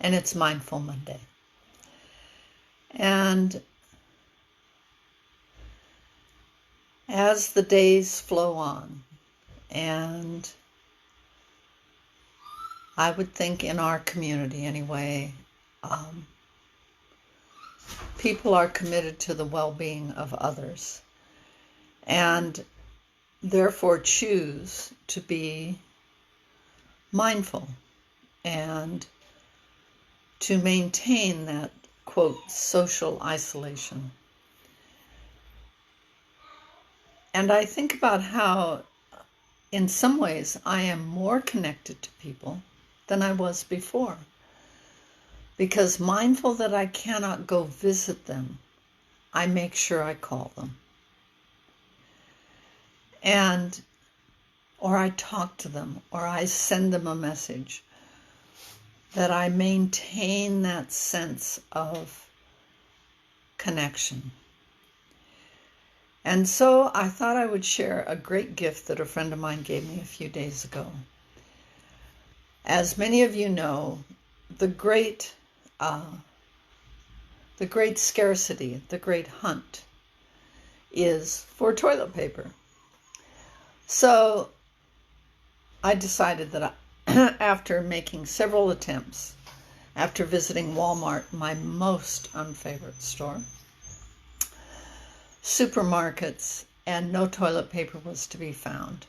and it's Mindful Monday. And as the days flow on, and I would think in our community anyway, people are committed to the well-being of others and therefore choose to be mindful and to maintain that, quote, social isolation. And I think about how, in some ways, I am more connected to people than I was before. Because mindful that I cannot go visit them, I make sure I call them. Or I talk to them, or I send them a message, that I maintain that sense of connection. And so I thought I would share a great gift that a friend of mine gave me a few days ago. As many of you know, the great scarcity, the great hunt is for toilet paper. So I decided that after making several attempts, after visiting Walmart, my most unfavorite store, supermarkets, and no toilet paper was to be found,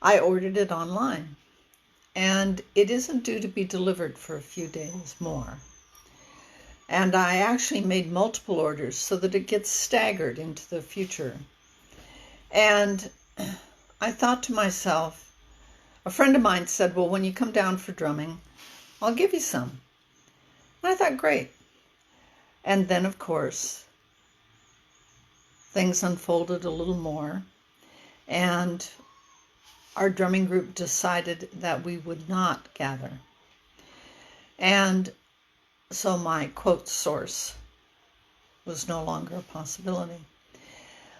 I ordered it online. And it isn't due to be delivered for a few days more. And I actually made multiple orders so that it gets staggered into the future. And I thought to myself, a friend of mine said, well, when you come down for drumming, I'll give you some. And I thought, great. And then, of course, things unfolded a little more. And our drumming group decided that we would not gather. And so my quote source was no longer a possibility.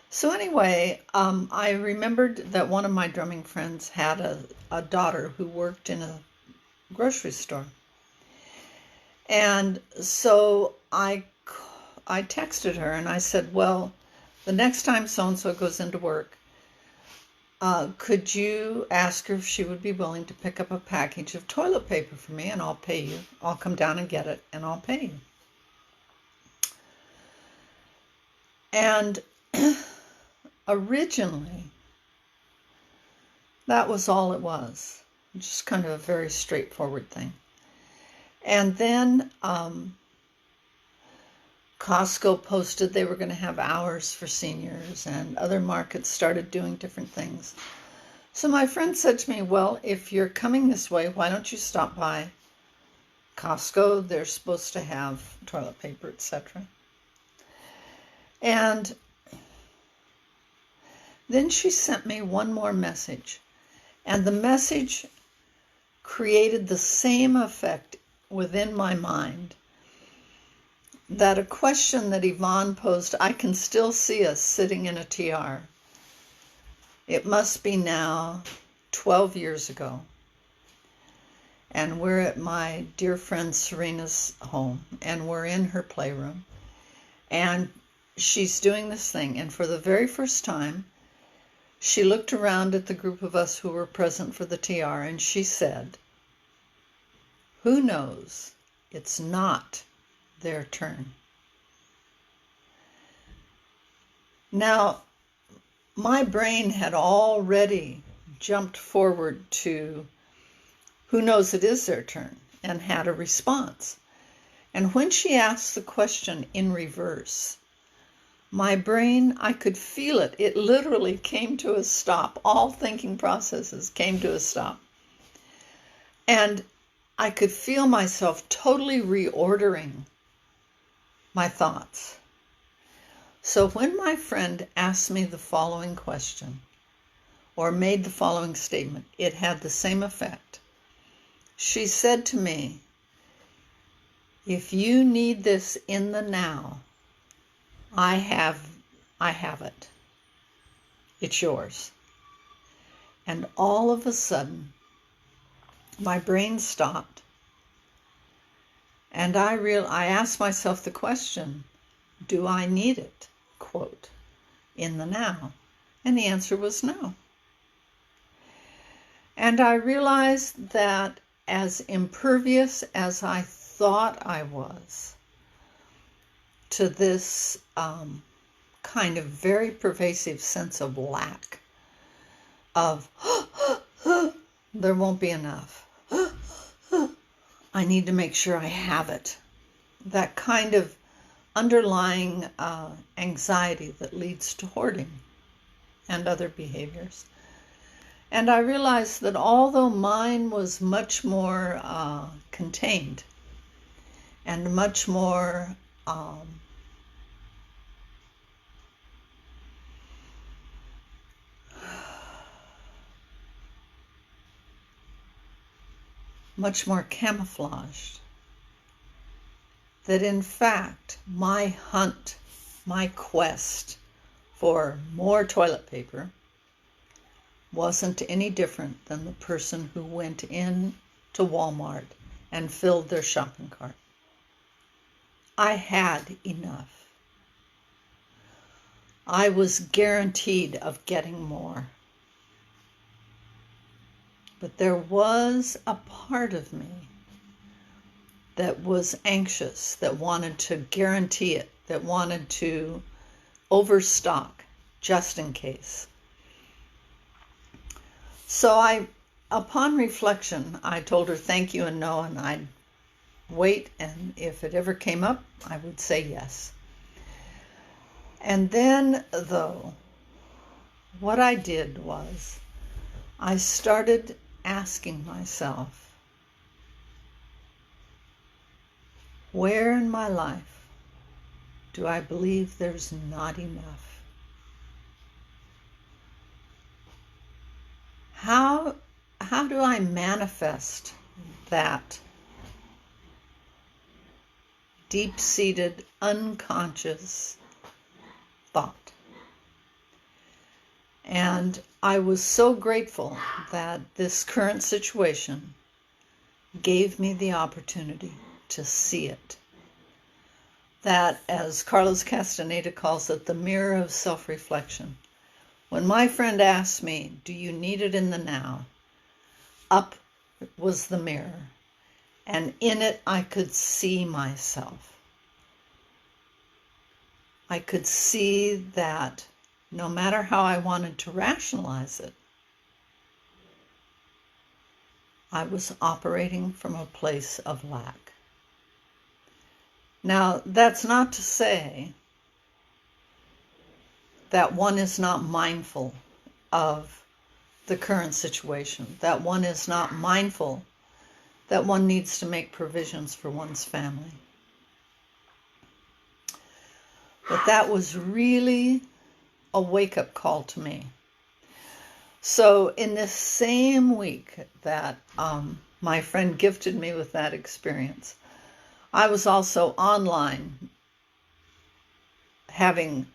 So anyway, I remembered that one of my drumming friends had a daughter who worked in a grocery store. And so I texted her and I said, well, the next time so-and-so goes into work, could you ask her if she would be willing to pick up a package of toilet paper for me, and I'll pay you. I'll come down and get it, and I'll pay you. And originally, that was all it was. Just kind of a very straightforward thing. And then Costco posted they were going to have hours for seniors, and other markets started doing different things. So my friend said to me, well, if you're coming this way, why don't you stop by Costco? They're supposed to have toilet paper, etc. And then she sent me one more message. And the message created the same effect within my mind that a question that Yvonne posed, I can still see us sitting in a TR. It must be now 12 years ago. And we're at my dear friend Serena's home, and we're in her playroom. And she's doing this thing, and for the very first time, she looked around at the group of us who were present for the TR, and she said, who knows? It's not their turn. Now, my brain had already jumped forward to who knows it is their turn and had a response. And when she asked the question in reverse, my brain, I could feel it. It literally came to a stop. All thinking processes came to a stop. And I could feel myself totally reordering my thoughts. So when my friend asked me the following question, or made the following statement, it had the same effect. She said to me, if you need this in the now, I have it. It's yours. And all of a sudden, my brain stopped. And I asked myself the question, do I need it, quote, in the now? And the answer was no. And I realized that as impervious as I thought I was to this kind of very pervasive sense of lack, of there won't be enough, I need to make sure I have it, that kind of underlying anxiety that leads to hoarding and other behaviors. And I realized that although mine was much more contained and much more camouflaged, that in fact my hunt, my quest for more toilet paper wasn't any different than the person who went in to Walmart and filled their shopping cart. I had enough. I was guaranteed of getting more. But there was a part of me that was anxious, that wanted to guarantee it, that wanted to overstock just in case. So upon reflection, I told her thank you and no, and I'd wait, and if it ever came up, I would say yes. And then, though, what I did was I started asking myself, where in my life do I believe there's not enough? How do I manifest that deep-seated, unconscious thought? And I was so grateful that this current situation gave me the opportunity to see it. That, as Carlos Castaneda calls it, the mirror of self-reflection. When my friend asked me, do you need it in the now? Up was the mirror, and in it I could see myself. I could see that no matter how I wanted to rationalize it, I was operating from a place of lack. Now, that's not to say that one is not mindful of the current situation, that one is not mindful that one needs to make provisions for one's family. But that was really a wake-up call to me. So in this same week that my friend gifted me with that experience, I was also online having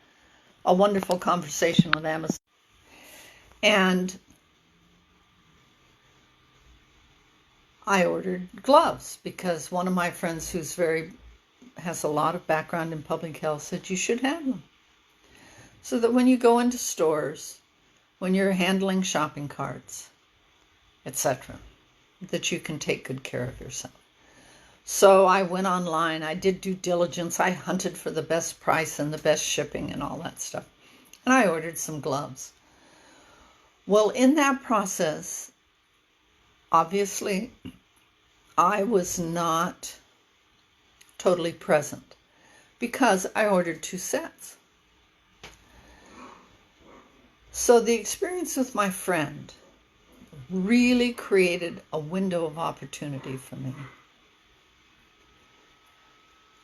a wonderful conversation with Amazon. And I ordered gloves because one of my friends who's has a lot of background in public health said you should have them. So that when you go into stores, when you're handling shopping carts, etc., that you can take good care of yourself. So I went online, I did due diligence, I hunted for the best price and the best shipping and all that stuff. And I ordered some gloves. Well, in that process, obviously, I was not totally present because I ordered 2 sets. So the experience with my friend really created a window of opportunity for me.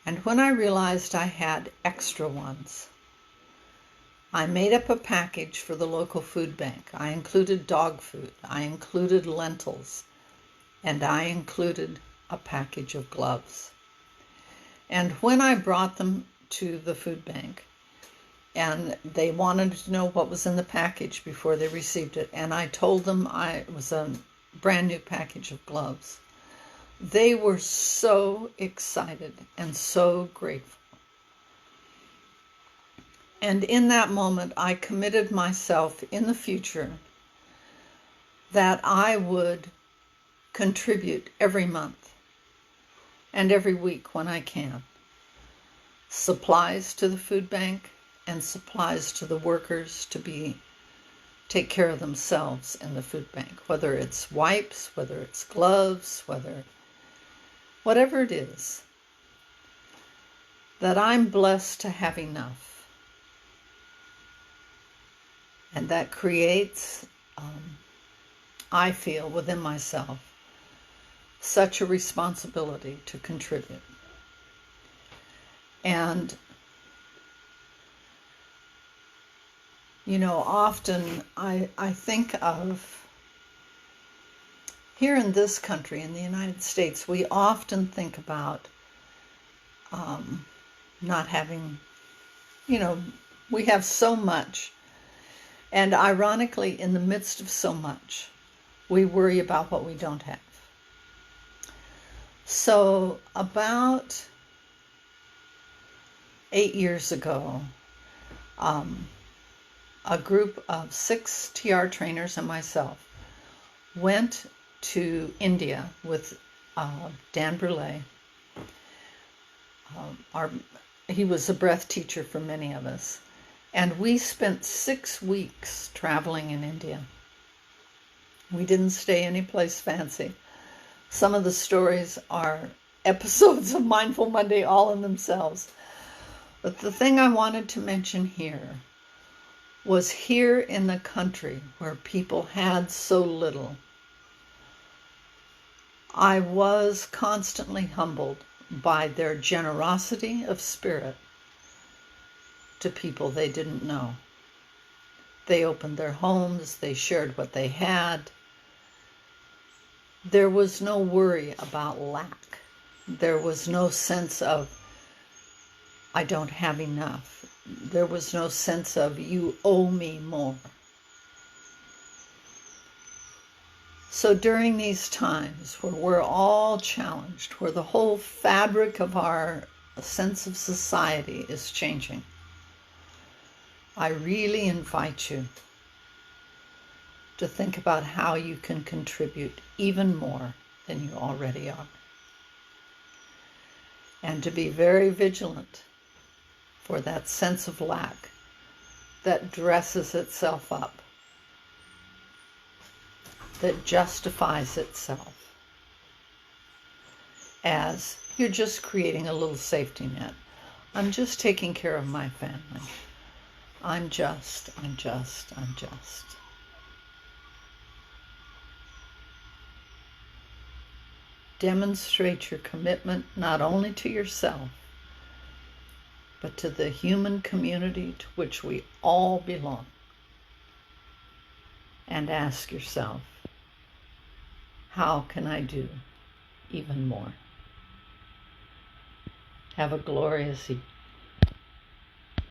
And when I realized I had extra ones, I made up a package for the local food bank. I included dog food, I included lentils, and I included a package of gloves. And when I brought them to the food bank, and they wanted to know what was in the package before they received it, and I told them it was a brand new package of gloves. They were so excited and so grateful. And in that moment, I committed myself in the future that I would contribute every month and every week when I can. Supplies to the food bank and supplies to the workers to take care of themselves in the food bank, whether it's wipes, whether it's gloves, whatever it is, that I'm blessed to have enough. And that creates, I feel within myself, such a responsibility to contribute. And, often I think of, here in this country, in the United States, we often think about not having, we have so much. And ironically, in the midst of so much, we worry about what we don't have. So about 8 years ago, a group of 6 TR trainers and myself went to India with Dan Brule. He was a breath teacher for many of us. And we spent 6 weeks traveling in India. We didn't stay any place fancy. Some of the stories are episodes of Mindful Monday all in themselves. But the thing I wanted to mention here was here in the country where people had so little, I was constantly humbled by their generosity of spirit to people they didn't know. They opened their homes, they shared what they had. There was no worry about lack. There was no sense of, I don't have enough. There was no sense of, you owe me more. So during these times where we're all challenged, where the whole fabric of our sense of society is changing, I really invite you to think about how you can contribute even more than you already are. And to be very vigilant for that sense of lack that dresses itself up, that justifies itself as you're just creating a little safety net. I'm just taking care of my family. I'm just. Demonstrate your commitment not only to yourself, but to the human community to which we all belong. And ask yourself, how can I do even more? Have a glorious evening.